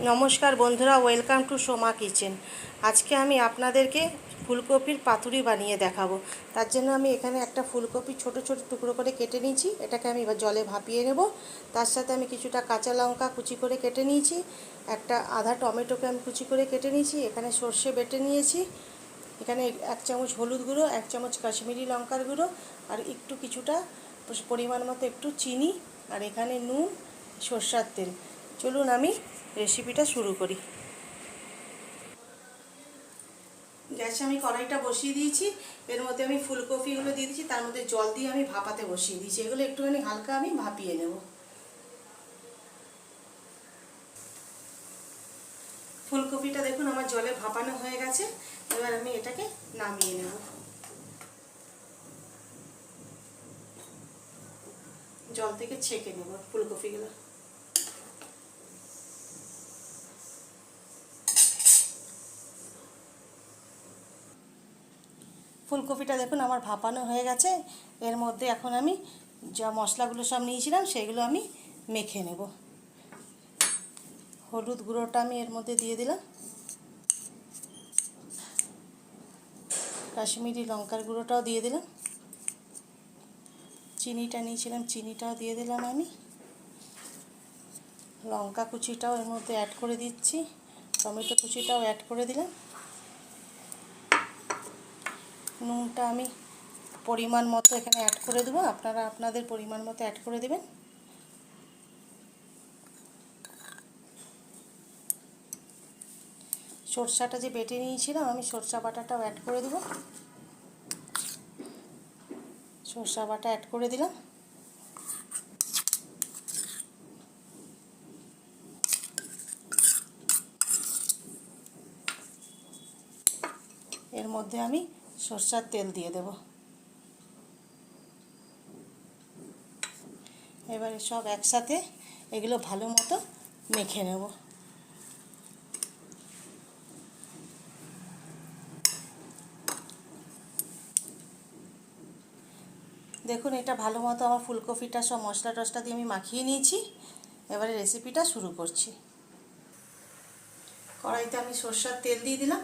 নমস্কার বন্ধুরা, welcome to Soma kitchen. আজকে আমি আপনাদেরকে ফুলকপির পাতুরি বানিয়ে দেখাবো। তার জন্য আমি এখানে একটা ফুলকপি ছোট ছোট টুকরো করে কেটে নিয়েছি। এটাকে আমি এবার জলে ভাপিয়ে নেব। তার সাথে আমি কিছুটা কাঁচা লঙ্কা কুচি করে কেটে নিয়েছি, একটা আধা টমেটোকে আমি কুচি করে কেটে নিয়েছি, এখানে সর্ষে বেটে নিয়েছি, এখানে 1 চামচ হলুদ গুঁড়ো, 1 চামচ কাশ্মীরি লঙ্কার গুঁড়ো, আর একটু কিছুটা পরিমাণ মতো একটু চিনি, আর এখানে নুন, সরষের তেল। চলুন আমি রেসিপিটা শুরু করি। গ্যাসে আমি কড়াইটা বসিয়ে দিয়েছি, এর মধ্যে আমি ফুলকপিগুলো দিয়ে দিয়েছি, তার মধ্যে জল দিয়ে আমি ভাপাতে বসিয়ে দিয়েছি। এগুলো একটুখানি হালকা আমি ভাপিয়ে নেব। ফুলকপিটা দেখুন আমার জলে ভাপানো হয়ে গেছে। এবার আমি এটাকে নামিয়ে নেব। জল থেকে ছেঁকে নেব ফুলকপিগুলো। ফুলকপিটা দেখুন আমার ভাপানো হয়ে গেছে। এর মধ্যে এখন আমি যা মশলাগুলো সব নিয়েছিলাম সেগুলো আমি মেখে নেব। হলুদ গুঁড়োটা আমি এর মধ্যে দিয়ে দিলাম, কাশ্মীরি লঙ্কার গুঁড়োটাও দিয়ে দিলাম, চিনিটা নিয়েছিলাম চিনিটাও দিয়ে দিলাম, আমি লঙ্কা কুচিটাও এর মধ্যে অ্যাড করে দিচ্ছি, টমেটো কুচিটাও অ্যাড করে দিলাম। নুনটা আমি পরিমাণ মতো এখানে অ্যাড করে দেবো, আপনারা আপনাদের পরিমাণ মতো অ্যাড করে দেবেন। সরষাটা যে বেটে নিয়েছিলাম আমি সরষা বাটাটাও অ্যাড করে দেবো। সরষা বাটা অ্যাড করে দিলাম। এর মধ্যে আমি সরষার তেল দিয়ে দেব। এবারে সব একসাথে এগুলো ভালো মতো মেখে নেব। দেখুন এটা ভালো মতো আমার ফুলকপিটা সব মশলা টশলা দিয়ে আমি মাখিয়ে নিয়েছি। এবারে রেসিপিটা শুরু করছি। কড়াইতে আমি সরষের তেল দিয়ে দিলাম।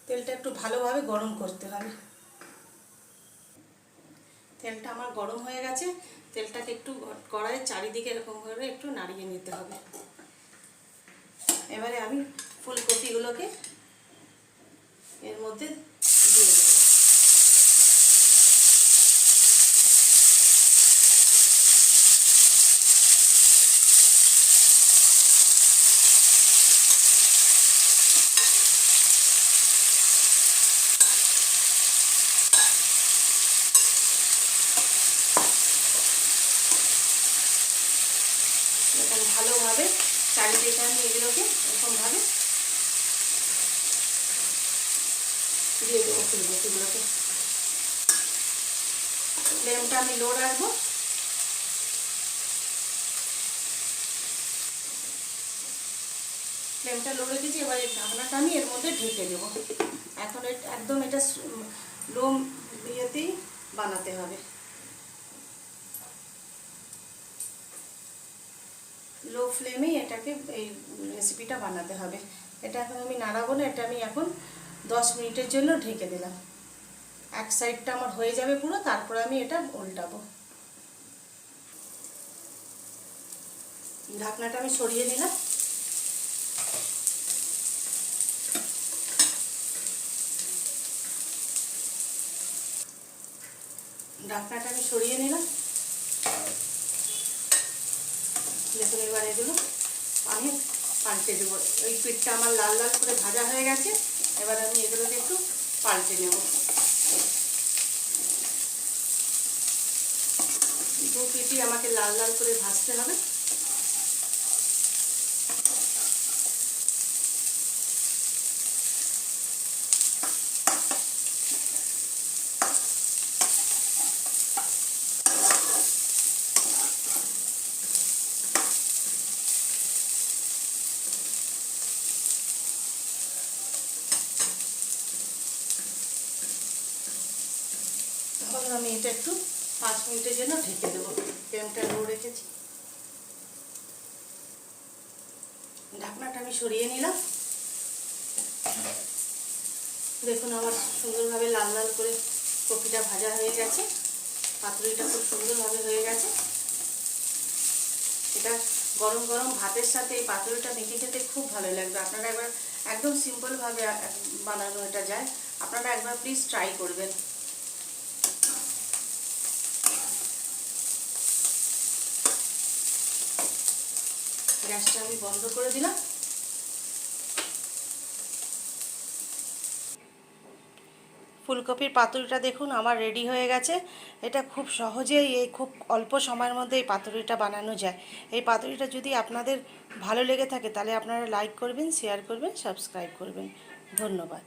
তেলটা একটু ভালোভাবে গরম করতে হবে। তেলটা আমার গরম হয়ে গেছে। তেলটাকে একটু কড়াইয়ের চারিদিকে এরকম করে একটু নাড়িয়ে নিতে হবে। এবারে আমি ফুলকপিগুলোকে এর মধ্যে দিয়ে দেব। এরকম ভালোভাবে চারিদিকে আমি এগুলোকে এরকমভাবে দিয়ে দেবো ফুলকপিগুলোকে। ফ্লেমটা আমি লো রাখবো। ফ্লেমটা লো রেখেছি। এবার এই ঢাকনাটা আমি এর মধ্যে ঢেকে দেবো। এখন একদম এটা লো ইয়েতেই বানাতে হবে। লো ফ্লেমেই এটাকে এই রেসিপিটা বানাতে হবে। এটা এখন আমি নাড়াবো না, এটা আমি এখন 10 মিনিটের জন্য ঢেকে দিলাম। এক সাইডটা আমার হয়ে যাবে পুরো, তারপরে আমি এটা উল্টাবো। ঢাকনাটা আমি সরিয়ে নিলাম। ঢাকনাটা আমি সরিয়ে নিলাম। দেখুন এবার এগুলো আমি পাল্টে দেবো। ওই পিঠটা আমার লাল লাল করে ভাজা হয়ে গেছে। এবার আমি এগুলোকে একটু পাল্টে নেব। দু পিঠই আমাকে লাল লাল করে ভাজতে হবে। এখন আমি এটা একটু 5 মিনিটের জন্য ঢেকে দেবো। ফ্লেমটা লো রেখে ঢাকনাটা আমি সরিয়ে নিলাম। দেখুন আমার সুন্দরভাবে লাল লাল করে কপিটা ভাজা হয়ে গেছে, পাতুরিটা খুব সুন্দরভাবে হয়ে গেছে। এটা গরম গরম ভাতের সাথে এই পাতুরিটা মেখে খেতে খুব ভালো লাগবে। আপনারা একবার একদম সিম্পলভাবে বানানো এটা যায়, আপনারা একবার প্লিজ ট্রাই করবেন। গ্যাসটা আমি বন্ধ করে দিলাম। ফুলকপির পাতুরিটা দেখুন আমার রেডি হয়ে গেছে। এটা খুব সহজেই খুব অল্প সময়ের মধ্যে এই পাতুরিটা বানানো যায়। এই পাতুরিটা যদি আপনাদের ভালো লেগে থাকে তাহলে আপনারা লাইক করবেন, শেয়ার করবেন, সাবস্ক্রাইব করবেন। ধন্যবাদ।